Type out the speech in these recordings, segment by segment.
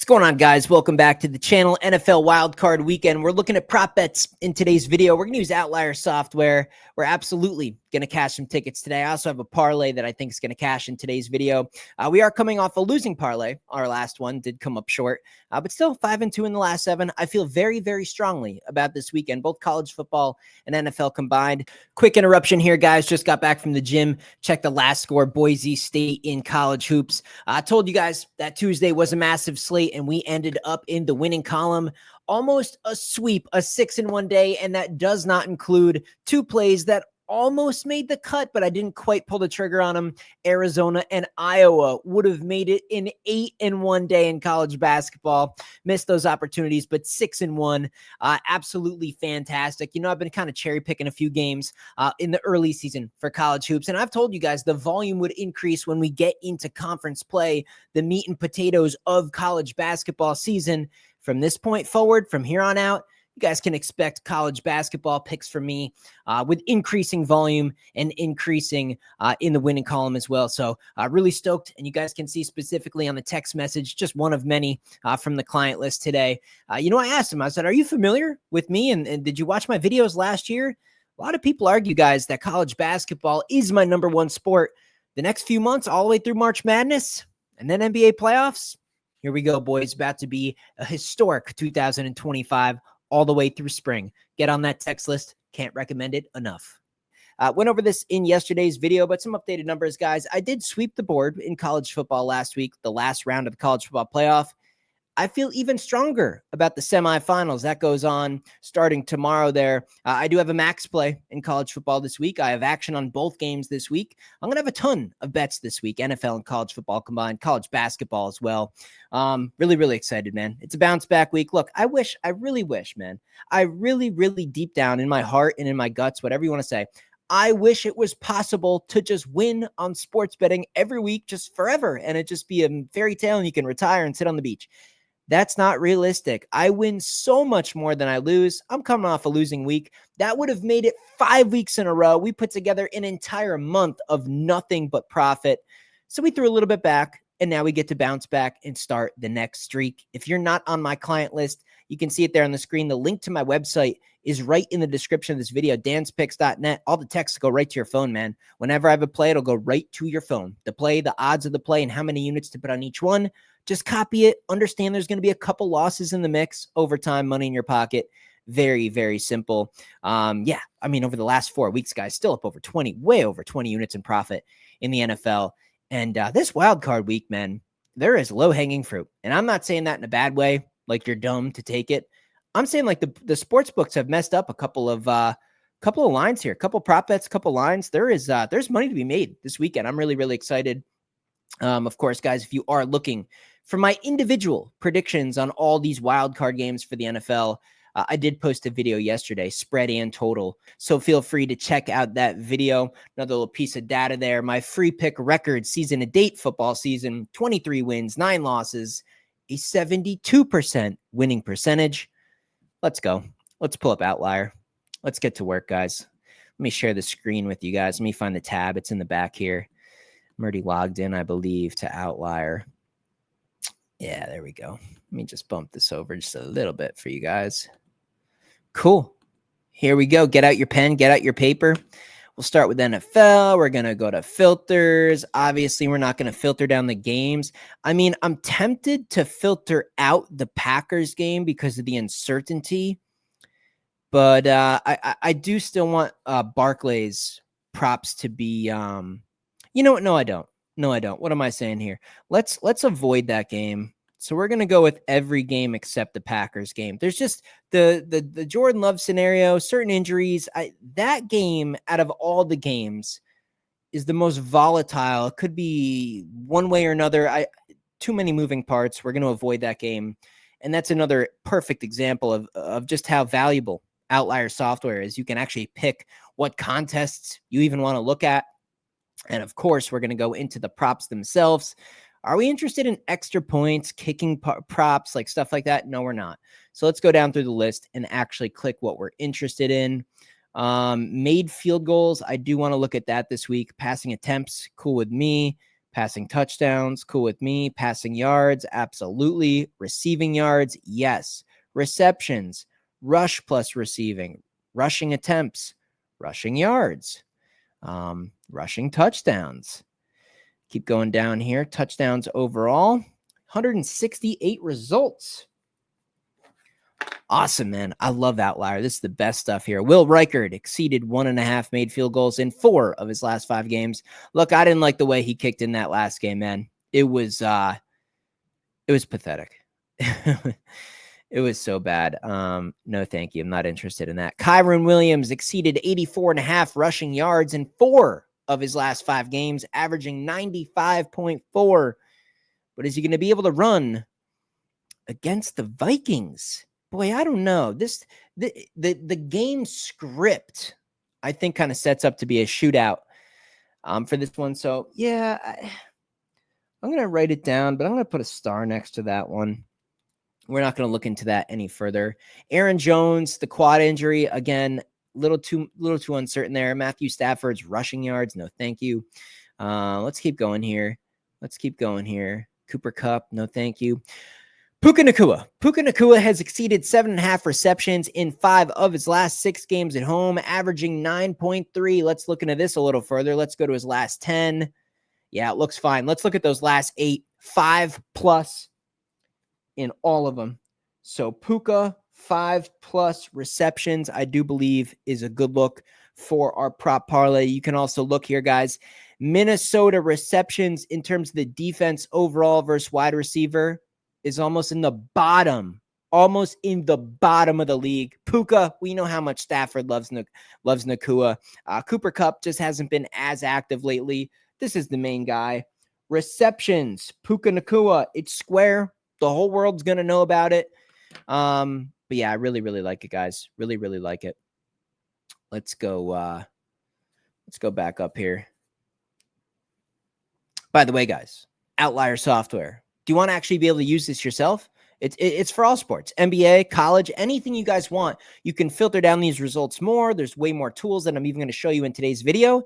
What's going on, guys? Welcome back to the channel. NFL Wildcard Weekend. We're looking at prop bets in today's video. We're going to use Outlier software. We're absolutely going to cash some tickets today. I also have a parlay that I think is going to cash in today's video. We are coming off a losing parlay. Our last one did come up short, but still 5-2 in the last 7. I feel very, very strongly about this weekend, both college football and NFL combined. Quick interruption here, guys. Just got back from the gym. Check the last score, Boise State in college hoops. I told you guys that Tuesday was a massive slate, and we ended up in the winning column. Almost a sweep, a 6-1 day, and that does not include 2 plays that almost made the cut, but I didn't quite pull the trigger on them. Arizona and Iowa would have made it an 8-1 day in college basketball. Missed those opportunities, but 6-1, absolutely fantastic. You know, I've been kind of cherry picking a few games in the early season for college hoops, and I've told you guys the volume would increase when we get into conference play, the meat and potatoes of college basketball season. From this point forward, from here on out, you guys can expect college basketball picks from me with increasing volume and increasing in the winning column as well. So really stoked. And you guys can see specifically on the text message, just one of many from the client list today. I asked him, I said, are you familiar with me? And did you watch my videos last year? A lot of people argue, guys, that college basketball is my number one sport. The next few months, all the way through March Madness and then NBA playoffs. Here we go, boys. About to be a historic 2025. All the way through spring. Get on that text list. Can't recommend it enough. Went over this in yesterday's video, but some updated numbers, guys. I did sweep the board in college football last week, the last round of the college football playoff. I feel even stronger about the semifinals. That goes on starting tomorrow there. I do have a max play in college football this week. I have action on both games this week. I'm going to have a ton of bets this week, NFL and college football combined, college basketball as well. Really, really excited, man. It's a bounce back week. Look, I really wish, man. I really, really deep down in my heart and in my guts, whatever you want to say, I wish it was possible to just win on sports betting every week, just forever. And it just be a fairy tale and you can retire and sit on the beach. That's not realistic. I win so much more than I lose. I'm coming off a losing week. That would have made it 5 weeks in a row. We put together an entire month of nothing but profit. So we threw a little bit back, and now we get to bounce back and start the next streak. If you're not on my client list, you can see it there on the screen. The link to my website is right in the description of this video, danspicks.net. All the texts go right to your phone, man. Whenever I have a play, it'll go right to your phone. The play, the odds of the play, and how many units to put on each one. Just copy it. Understand there's going to be a couple losses in the mix. Overtime, money in your pocket. Very, very simple. Over the last 4 weeks, guys, still up over 20, way over 20 units in profit in the NFL. And this wild card week, man, there is low-hanging fruit. And I'm not saying that in a bad way, like you're dumb to take it. I'm saying like the sports books have messed up a couple of lines here, a couple prop bets, a couple lines. There's money to be made this weekend. I'm really, really excited. Of course, guys, if you are looking for my individual predictions on all these wild card games for the NFL, I did post a video yesterday, spread and total. So feel free to check out that video. Another little piece of data there. My free pick record season to date football season, 23 wins, 9 losses, a 72% winning percentage. Let's go. Let's pull up Outlier. Let's get to work, guys. Let me share the screen with you guys. Let me find the tab. It's in the back here. I'm already logged in, I believe, to Outlier. Yeah, there we go. Let me just bump this over just a little bit for you guys. Cool. Here we go. Get out your pen. Get out your paper. We'll start with NFL. We're going to go to filters. Obviously, we're not going to filter down the games. I mean, I'm tempted to filter out the Packers game because of the uncertainty. But I do still want Barclays props to be... You know what? No, I don't. What am I saying here? Let's avoid that game. So we're going to go with every game except the Packers game. There's just the Jordan Love scenario, certain injuries. That game out of all the games is the most volatile. It could be one way or another. Too many moving parts. We're going to avoid that game. And that's another perfect example of just how valuable Outlier software is. You can actually pick what contests you even want to look at. And of course, we're going to go into the props themselves. Are we interested in extra points, kicking props, like stuff like that? No, we're not. So let's go down through the list and actually click what we're interested in. Made field goals. I do want to look at that this week. Passing attempts, cool with me. Passing touchdowns, cool with me. Passing yards, absolutely. Receiving yards, yes. Receptions, rush plus receiving. Rushing attempts, rushing yards, rushing touchdowns. Keep going down here. Touchdowns overall, 168 results. Awesome, man. I love Outlier. This is the best stuff here. Will Reichard exceeded 1.5 made field goals in 4 of his last 5 games. Look, I didn't like the way he kicked in that last game, man. It was pathetic. It was so bad. No, thank you. I'm not interested in that. Kyron Williams exceeded 84.5 rushing yards in 4 of his last 5 games, averaging 95.4. But is he going to be able to run against the Vikings? Boy, I don't know. The game script, I think, kind of sets up to be a shootout for this one. So, yeah, I'm going to write it down, but I'm going to put a star next to that one. We're not going to look into that any further. Aaron Jones, the quad injury, again, little too uncertain there. Matthew Stafford's rushing yards, no thank you. Let's keep going here. Cooper Kupp, no thank you. Puka Nacua has exceeded 7.5 receptions in 5 of his last 6 games at home, averaging 9.3. Let's look into this a little further. Let's go to his last 10. Yeah, it looks fine. Let's look at those last 8, 5+ in all of them. So Puka, 5+ receptions, I do believe is a good look for our prop parlay. You can also look here, guys. Minnesota receptions in terms of the defense overall versus wide receiver is almost in the bottom of the league. Puka, we know how much Stafford loves Nacua. Cooper Kupp just hasn't been as active lately. This is the main guy. Receptions, Puka Nacua, it's square. The whole world's going to know about it. But yeah, I really, really like it, guys. Really, really like it. Let's go back up here. By the way, guys, Outlier software. Do you want to actually be able to use this yourself? It's for all sports, NBA, college, anything you guys want. You can filter down these results more. There's way more tools that I'm even going to show you in today's video.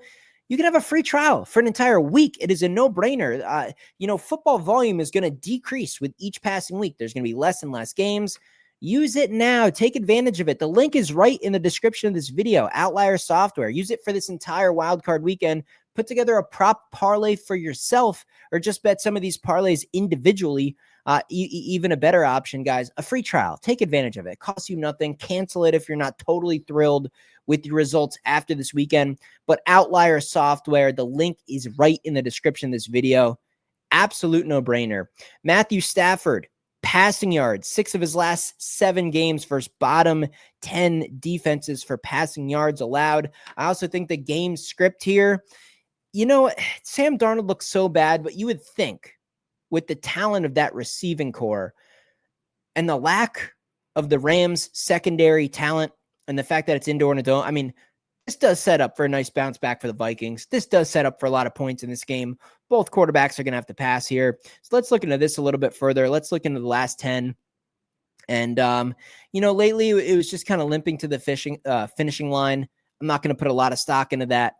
You can have a free trial for an entire week. It is a no-brainer. Football volume is going to decrease with each passing week. There's going to be less and less games. Use it now. Take advantage of it. The link is right in the description of this video. Outlier software. Use it for this entire wildcard weekend. Put together a prop parlay for yourself, or just bet some of these parlays individually. Even a better option, guys, a free trial. Take advantage of it. It costs you nothing. Cancel it if you're not totally thrilled with your results after this weekend. But Outlier software, the link is right in the description of this video. Absolute no-brainer. Matthew Stafford, passing yards, 6 of his last 7 games versus bottom 10 defenses for passing yards allowed. I also think the game script here, Sam Darnold looks so bad, but you would think with the talent of that receiving core and the lack of the Rams secondary talent and the fact that it's indoor in a dome, I mean, this does set up for a nice bounce back for the Vikings. This does set up for a lot of points in this game. Both quarterbacks are going to have to pass here. So let's look into this a little bit further. Let's look into the last 10. And, lately it was just kind of limping to the finishing line. I'm not going to put a lot of stock into that.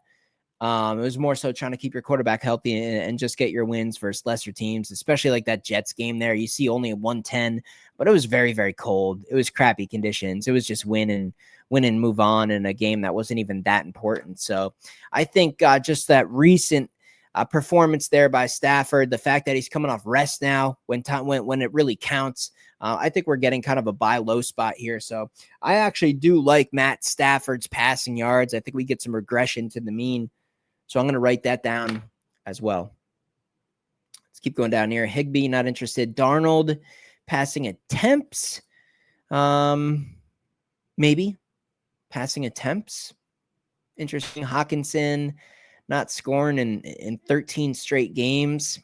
It was more so trying to keep your quarterback healthy and just get your wins versus lesser teams, especially like that Jets game there. You see only a 110, but it was very, very cold. It was crappy conditions. It was just win and move on in a game that wasn't even that important. So I think just that recent performance there by Stafford, the fact that he's coming off rest now when it really counts, I think we're getting kind of a buy low spot here. So I actually do like Matt Stafford's passing yards. I think we get some regression to the mean. So I'm going to write that down as well. Let's keep going down here. Higbee, not interested. Darnold, passing attempts. Maybe. Passing attempts. Interesting. Hawkinson, not scoring in 13 straight games.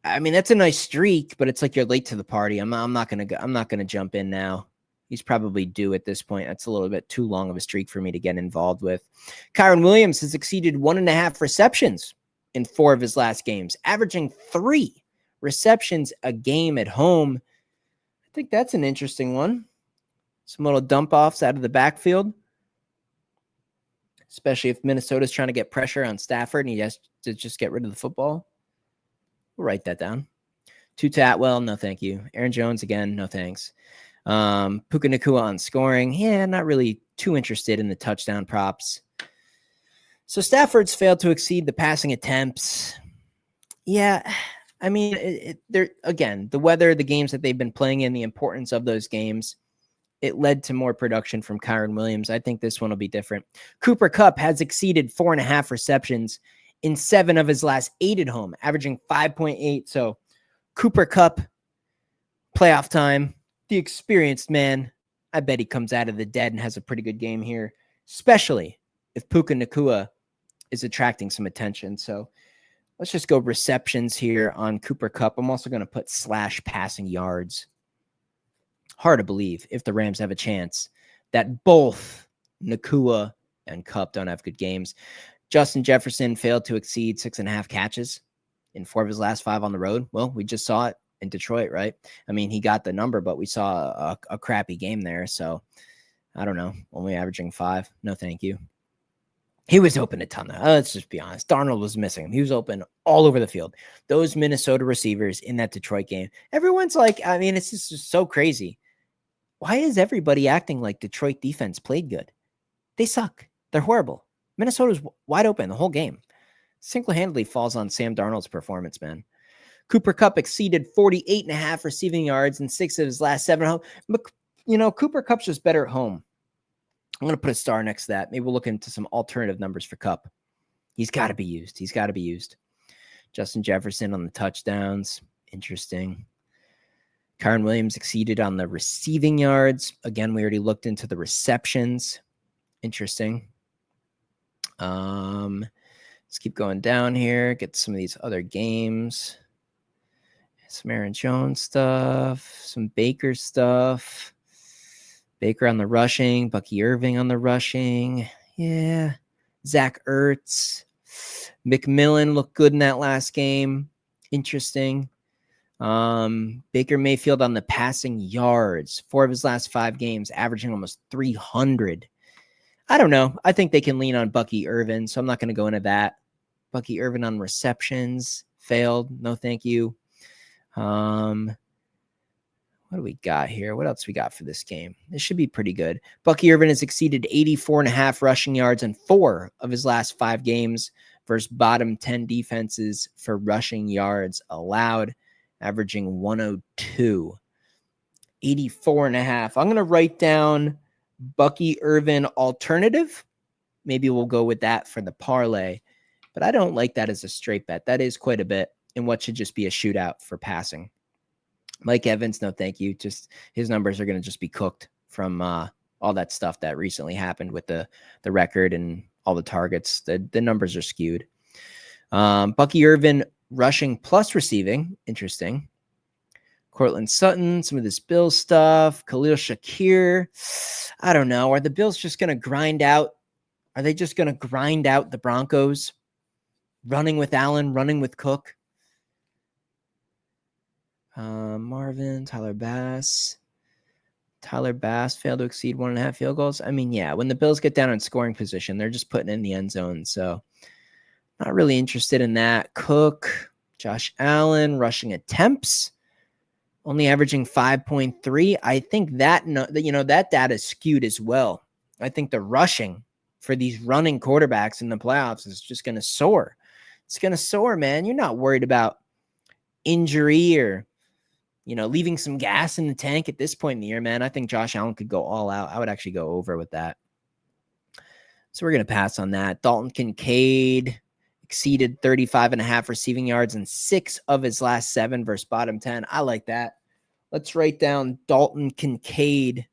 I mean, that's a nice streak, but it's like you're late to the party. I'm not gonna jump in now. He's probably due at this point. That's a little bit too long of a streak for me to get involved with. Kyron Williams has exceeded 1.5 receptions in 4 of his last games, averaging 3 receptions a game at home. I think that's an interesting one. Some little dump offs out of the backfield. especially if Minnesota's trying to get pressure on Stafford and he has to just get rid of the football. We'll write that down. Tutu Atwell, no thank you. Aaron Jones, again, no thanks. Puka Nacua on scoring. Yeah, not really too interested in the touchdown props. So Stafford's failed to exceed the passing attempts. Yeah, I mean, they're again, the weather, the games that they've been playing in, the importance of those games, it led to more production from Kyren Williams. I think this one will be different. Cooper Kupp has exceeded 4.5 receptions in 7 of his last 8 at home, averaging 5.8. So Cooper Kupp, playoff time, the experienced man. I bet he comes out of the dead and has a pretty good game here, especially if Puka Nacua is attracting some attention. So let's just go receptions here on Cooper Kupp. I'm also going to put / passing yards. Hard to believe if the Rams have a chance that both Nacua and Kupp don't have good games. Justin Jefferson failed to exceed 6.5 catches in 4 of his last 5 on the road. Well, we just saw it in Detroit, right? I mean, he got the number, but we saw a crappy game there. So I don't know, only averaging 5. No, thank you. He was open a ton, though. Let's just be honest. Darnold was missing him. He was open all over the field. Those Minnesota receivers in that Detroit game, everyone's like, I mean, it's just so crazy. Why is everybody acting like Detroit defense played good? They suck. They're horrible. Minnesota's wide open the whole game. Single-handedly falls on Sam Darnold's performance, man. Cooper Kupp exceeded 48.5 receiving yards in 6 of his last 7 home. But, Cooper Kupp's just better at home. I'm going to put a star next to that. Maybe we'll look into some alternative numbers for Kupp. He's got to be used. Justin Jefferson on the touchdowns. Interesting. Kyren Williams exceeded on the receiving yards. Again, we already looked into the receptions. Interesting. Let's keep going down here. Get some of these other games. Some Aaron Jones stuff. Some Baker stuff. Baker on the rushing. Bucky Irving on the rushing. Yeah. Zach Ertz. McMillan looked good in that last game. Interesting. Baker Mayfield on the passing yards. 4 of his last 5 games, averaging almost 300. I don't know. I think they can lean on Bucky Irvin, so I'm not going to go into that. Bucky Irvin on receptions. Failed. No, thank you. What do we got here? What else we got for this game? This should be pretty good. Bucky Irvin has exceeded 84.5 rushing yards in 4 of his last 5 games versus bottom 10 defenses for rushing yards allowed, averaging 102. 84.5. I'm going to write down Bucky Irvin alternative. Maybe we'll go with that for the parlay, but I don't like that as a straight bet. That is quite a bit in what should just be a shootout for passing. Mike Evans, no thank you. Just his numbers are going to just be cooked from all that stuff that recently happened with the record and all the targets. The numbers are skewed. Bucky Irvin rushing plus receiving. Interesting. Cortland Sutton, some of this Bills stuff. Khalil Shakir. I don't know. Are the Bills just going to grind out? Are they just going to grind out the Broncos? Running with Allen, running with Cook. Marvin, Tyler Bass. Tyler Bass failed to exceed 1.5 field goals. I mean, yeah, when the Bills get down in scoring position, they're just putting it in the end zone. So not really interested in that. Cook, Josh Allen, rushing attempts, only averaging 5.3. I think that data is skewed as well. I think the rushing for these running quarterbacks in the playoffs is just going to soar. It's going to soar, man. You're not worried about injury or leaving some gas in the tank at this point in the year, man. I think Josh Allen could go all out. I would actually go over with that. So we're going to pass on that. Dalton Kincaid exceeded 35.5 receiving yards in 6 of his last 7 versus bottom 10. I like that. Let's write down Dalton Kincaid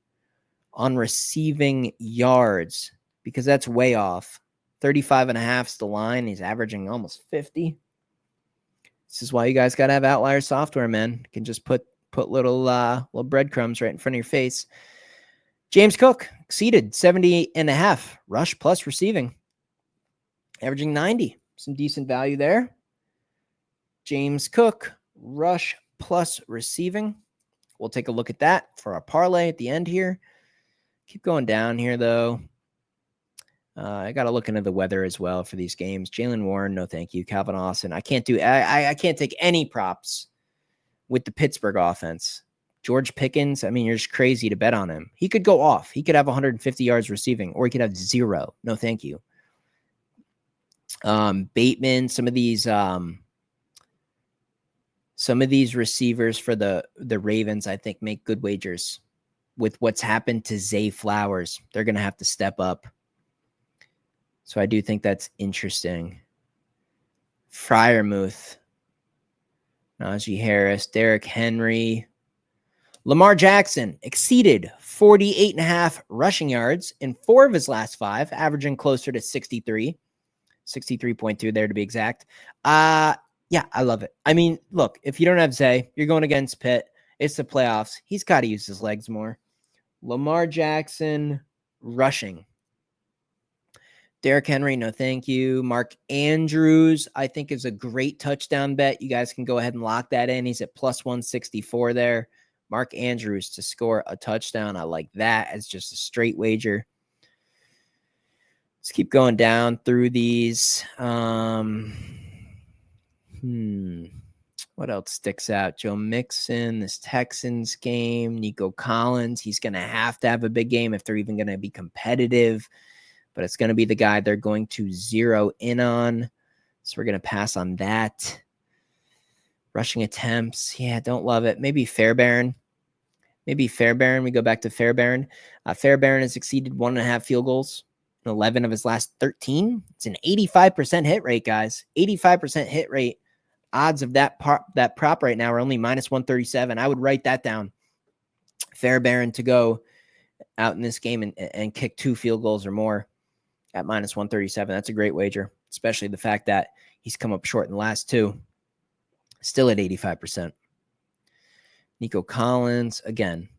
on receiving yards because that's way off. 35.5 is the line. He's averaging almost 50. This is why you guys got to have Outlier software, man. You can just put little breadcrumbs right in front of your face. James Cook exceeded 70.5 rush plus receiving, averaging 90. Some decent value there. James Cook, rush plus receiving. We'll take a look at that for our parlay at the end here. Keep going down here, though. I got to look into the weather as well for these games. Jalen Warren, no thank you. Calvin Austin, I can't do. I can't take any props with the Pittsburgh offense. George Pickens, I mean, you're just crazy to bet on him. He could go off. He could have 150 yards receiving, or he could have 0. No thank you. Bateman, some of these receivers for the Ravens, I think, make good wagers. With what's happened to Zay Flowers, they're going to have to step up. So I do think that's interesting. Freiermuth, Najee Harris, Derrick Henry. Lamar Jackson exceeded 48.5 rushing yards in 4 of his last 5, averaging closer to 63.2 there to be exact. Yeah, I love it. I mean, look, if you don't have Zay, you're going against Pitt. It's the playoffs. He's got to use his legs more. Lamar Jackson rushing. Derrick Henry, no thank you. Mark Andrews, I think, is a great touchdown bet. You guys can go ahead and lock that in. He's at plus 164 there. Mark Andrews to score a touchdown. I like that as just a straight wager. Let's keep going down through these. What else sticks out? Joe Mixon, this Texans game. Nico Collins, he's going to have a big game if they're even going to be competitive. But it's going to be the guy they're going to zero in on. So we're going to pass on that. Rushing attempts. Yeah, don't love it. Maybe Fairbairn. We go back to Fairbairn. Fairbairn has exceeded 1.5 field goals in 11 of his last 13. It's an 85% hit rate, guys. 85% hit rate. Odds of that prop right now are only minus 137. I would write that down. Fairbairn to go out in this game and kick 2 field goals or more at minus 137. That's a great wager, especially the fact that he's come up short in the last 2. Still at 85%. Nico Collins, again,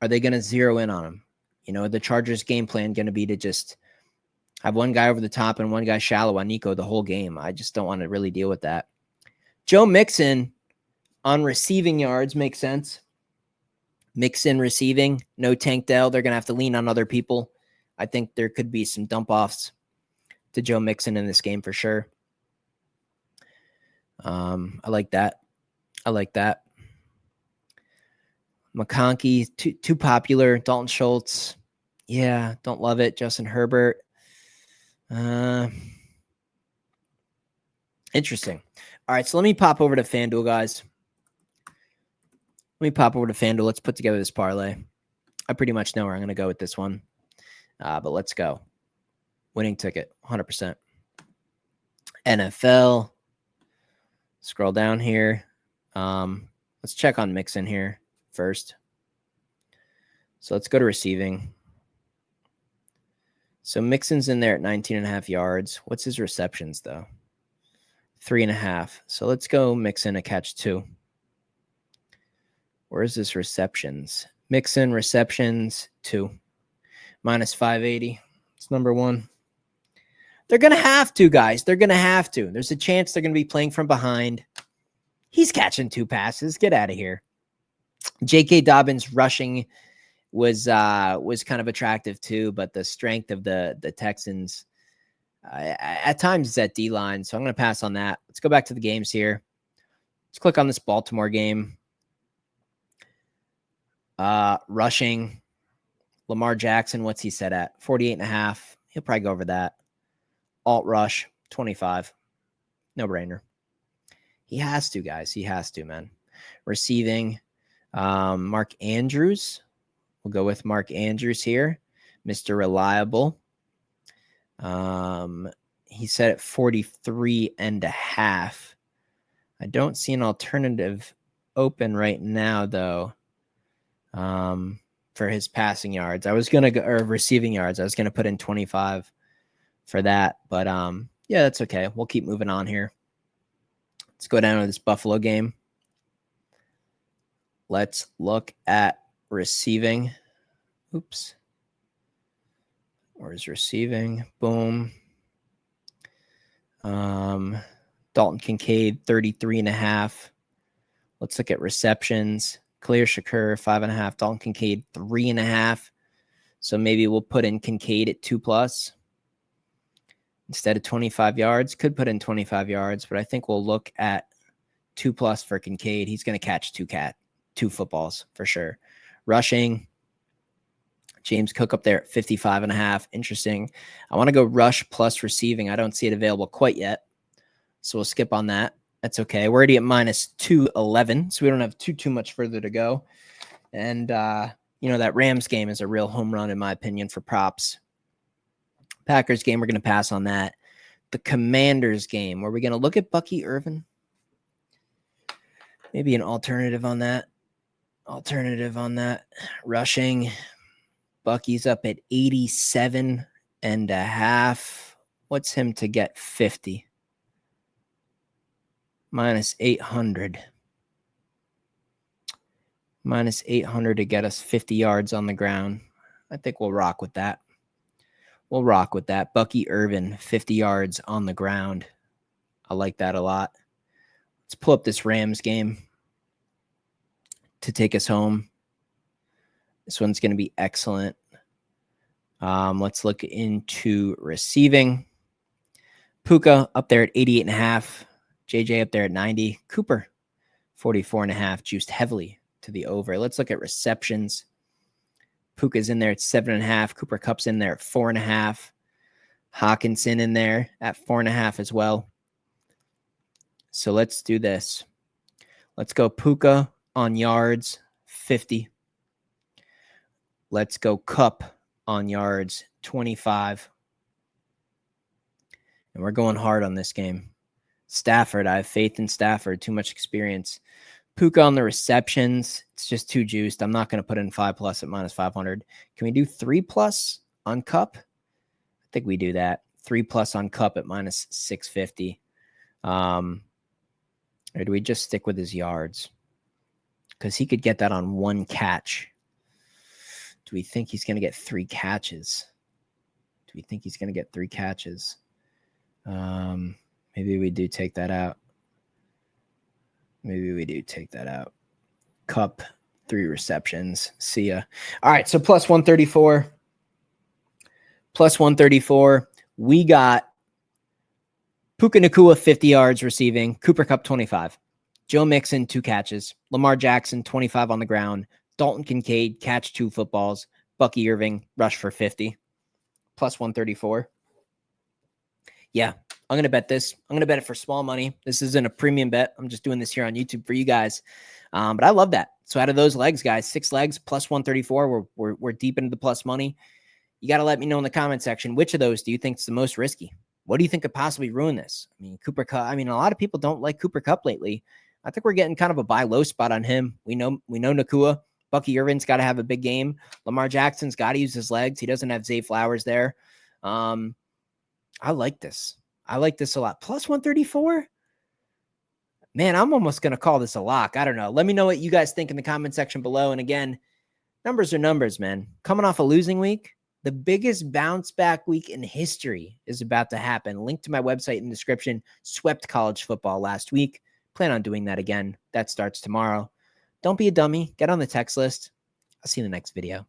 are they going to zero in on him? You know, the Chargers game plan going to be to just have one guy over the top and one guy shallow on Nico the whole game. I just don't want to really deal with that. Joe Mixon on receiving yards makes sense. Mixon receiving, no Tank Dell. They're going to have to lean on other people. I think there could be some dump-offs to Joe Mixon in this game for sure. I like that. McConkey, too popular. Dalton Schultz, yeah, don't love it. Justin Herbert. Interesting. All right, so let me pop over to FanDuel, guys. Let's put together this parlay. I pretty much know where I'm going to go with this one. But let's go. Winning ticket, 100%. NFL. Scroll down here. Let's check on Mixon here first. So let's go to receiving. So Mixon's in there at 19.5 yards. What's his receptions, though? 3.5. So let's go Mixon a catch 2. Where's his receptions? Mixon receptions 2. Minus 580. It's number 1. They're going to have to, guys. They're going to have to. There's a chance they're going to be playing from behind. He's catching 2 passes. Get out of here. J.K. Dobbins rushing was kind of attractive too, but the strength of the Texans at times is at D-line, so I'm going to pass on that. Let's go back to the games here. Let's click on this Baltimore game. Rushing. Lamar Jackson, what's he set at? 48.5. He'll probably go over that. Alt rush, 25. No-brainer. He has to, guys. He has to, man. Receiving, Mark Andrews. We'll go with Mark Andrews here. Mr. Reliable. He's set at 43.5. I don't see an alternative open right now, though, for his passing yards. I was going to go, or receiving yards. I was going to put in 25 for that, but yeah, that's okay. We'll keep moving on here. Let's go down to this Buffalo game. Let's look at receiving. Oops. Where's receiving? Boom. Dalton Kincaid, 33.5. Let's look at receptions. Khalil Shakur, 5.5. Dalton Kincaid, 3.5. So maybe we'll put in Kincaid at 2+ instead of 25 yards. Could put in 25 yards, but I think we'll look at 2+ for Kincaid. He's going to catch two footballs for sure. Rushing, James Cook up there at 55.5. Interesting. I want to go rush plus receiving. I don't see it available quite yet, so we'll skip on that. That's okay. We're already at -211, so we don't have too much further to go. And that Rams game is a real home run in my opinion for props. Packers game, we're going to pass on that. The Commanders game, were we going to look at Bucky Irvin? Maybe an alternative on that. Rushing, Bucky's up at 87.5. What's him to get 50? -800. -800 to get us 50 yards on the ground. I think we'll rock with that. Bucky Irvin, 50 yards on the ground. I like that a lot. Let's pull up this Rams game to take us home. This one's going to be excellent. Let's look into receiving. Puka up there at 88.5. JJ up there at 90. Cooper, 44.5, juiced heavily to the over. Let's look at receptions. Puka's in there at 7.5. Cooper Kupp's in there at 4.5. Hawkinson in there at 4.5 as well. So let's do this. Let's go Puka on yards, 50. Let's go Kupp on yards, 25. And we're going hard on this game. Stafford, I have faith in Stafford. Too much experience. Puka on the receptions. It's just too juiced. I'm not going to put in 5+ at -500. Can we do 3+ on Kupp? I think we do that. 3+ on Kupp at -650. Or do we just stick with his yards? Because he could get that on one catch. Do we think he's going to get 3 catches? Maybe we do take that out. Kupp, 3 receptions. See ya. All right, so +134. We got Puka Nacua, 50 yards receiving. Cooper Kupp, 25. Joe Mixon, 2 catches. Lamar Jackson, 25 on the ground. Dalton Kincaid, catch 2 footballs. Bucky Irving, rush for 50. +134. Yeah, I'm going to bet this. I'm going to bet it for small money. This isn't a premium bet. I'm just doing this here on YouTube for you guys. But I love that. So out of those legs, guys, 6 legs, +134. We're deep into the plus money. You got to let me know in the comment section, which of those do you think is the most risky? What do you think could possibly ruin this? I mean, Cooper Kupp. I mean, a lot of people don't like Cooper Kupp lately. I think we're getting kind of a buy low spot on him. We know Nacua. Bucky Irvin's got to have a big game. Lamar Jackson's got to use his legs. He doesn't have Zay Flowers there. I like this. I like this a lot. +134? Man, I'm almost going to call this a lock. I don't know. Let me know what you guys think in the comment section below. And again, numbers are numbers, man. Coming off a losing week, the biggest bounce back week in history is about to happen. Link to my website in the description. Swept college football last week. Plan on doing that again. That starts tomorrow. Don't be a dummy. Get on the text list. I'll see you in the next video.